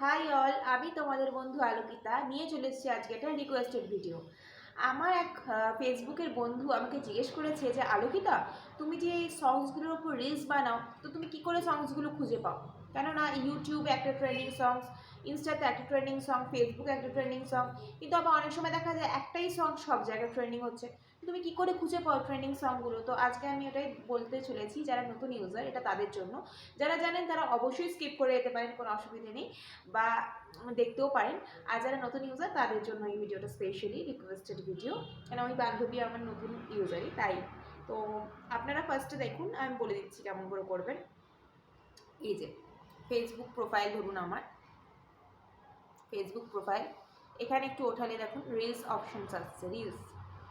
High all, আমি তোমাদের বন্ধু আলোকিতা নিয়ে চলে এসেছি আজকে একটা রিকোয়েস্টেড ভিডিও। আমার এক ফেসবুকের বন্ধু আমাকে জিজ্ঞেস করেছে যে আলোকিতা, তুমি যে এই সংসগুলোর উপর রিলস বানাও, তো তুমি কি করে সংসগুলো খুঁজে পাও? কেননা ইউটিউবে একটা ট্রেন্ডিং সংস, ইনস্টাতে একটা ট্রেন্ডিং সং, ফেসবুকে একটা ট্রেন্ডিং সং, কিন্তু আবার অনেক সময় দেখা যায় একটাই সং সব জায়গায় ট্রেন্ডিং হচ্ছে। তুমি কি করে খুঁজে পাও ট্রেন্ডিং সংগুলো? তো আজকে আমি ওটাই বলতে চলেছি, যারা নতুন ইউজার এটা তাদের জন্য। যারা জানেন তারা অবশ্যই স্কিপ করে যেতে পারেন, কোনো অসুবিধা নেই, বা দেখতেও পারেন। আর যারা নতুন ইউজার তাদের জন্য এই ভিডিওটা স্পেশালি রিকোয়েস্টেড ভিডিও, কেন ওই বান্ধবী আমার নতুন ইউজারই, তাই। তো আপনারা ফার্স্টে দেখুন, আমি বলে দিচ্ছি কেমন করে করবেন। এই যে ফেসবুক প্রোফাইল, ধরুন আমার ফেসবুক প্রোফাইল, এখানে একটু ওঠালে দেখুন রিলস অপশনস আসছে। রিলস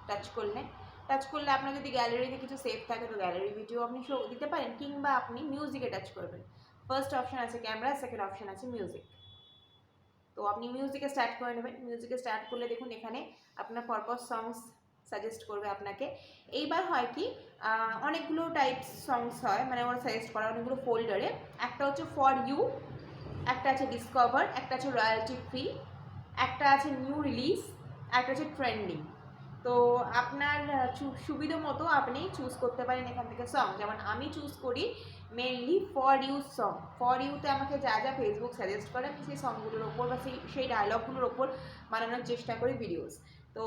টাচ করলে আপনার যদি গ্যালারিতে কিছু সেভ থাকে তো গ্যালারি ভিডিও আপনি শো দিতে পারেন, কিংবা আপনি মিউজিকে টাচ করবেন। ফার্স্ট অপশন আছে ক্যামেরা, সেকেন্ড অপশন আছে মিউজিক। তো আপনি মিউজিকে স্টার্ট করে নেবেন। মিউজিকে স্টার্ট করলে দেখুন এখানে আপনার পারপাস সংস সাজেস্ট করবে আপনাকে। এইবার হয় কি, অনেকগুলো টাইপস সংস হয়, মানে ওরা সাজেস্ট করা অনেকগুলো ফোল্ডারে। একটা হচ্ছে ফর ইউ, একটা আছে ডিসকভার, একটা আছে রয়্যালটি ফ্রি, একটা আছে নিউ রিলিজ, একটা আছে ট্রেন্ডিং। তো আপনার সুবিধা মতো আপনি চুজ করতে পারেন এখান থেকে সং। যেমন আমি চুজ করি mainly for you song. For ইউতে আমাকে যা যা ফেসবুক সাজেস্ট করে আমি সেই সংগুলোর ওপর বা সেই ডায়লগগুলোর ওপর বানানোর চেষ্টা করি ভিডিওস। তো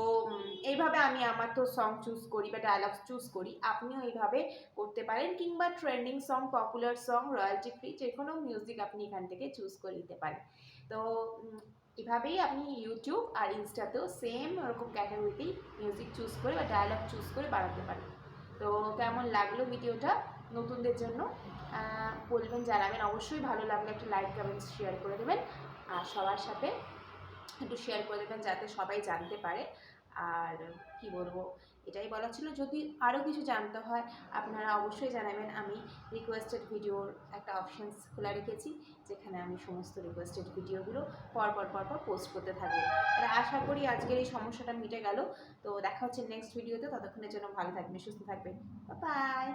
এইভাবে আমি আমার তো সং চুজ করি বা ডায়লগস চুজ করি, আপনিও এইভাবে করতে পারেন। কিংবা trending song, popular song, royalty free যে কোনো মিউজিক আপনি এখান থেকে চুজ করে নিতে পারেন। তো এভাবেই আপনি ইউটিউব আর ইনস্টাতেও সেম ওরকম ক্যাটাগরিতেই মিউজিক চুজ করে বা ডায়ালগ চুজ করে বানাতে পারেন। তো কেমন লাগলো ভিডিওটা নতুনদের জন্য বলবেন, জানাবেন। অবশ্যই ভালো লাগলে একটা লাইক, কমেন্টস, শেয়ার করে দেবেন। আর সবার সাথে একটু শেয়ার করে দেবেন যাতে সবাই জানতে পারে। আর কি বলবো, এটাই বলা ছিল। যদি আরও কিছু জানতে হয় আপনারা অবশ্যই জানাবেন। আমি রিকোয়েস্টেড ভিডিওর একটা অপশানস খোলা রেখেছি, যেখানে আমি সমস্ত রিকোয়েস্টেড ভিডিওগুলো পরপর পোস্ট করতে থাকবো। আর আশা করি আজকের এই সমস্যাটা মিটে গেল। তো দেখা হচ্ছে নেক্সট ভিডিওতে, ততক্ষণের জন্য ভালো থাকবেন, সুস্থ থাকবেন, বাই।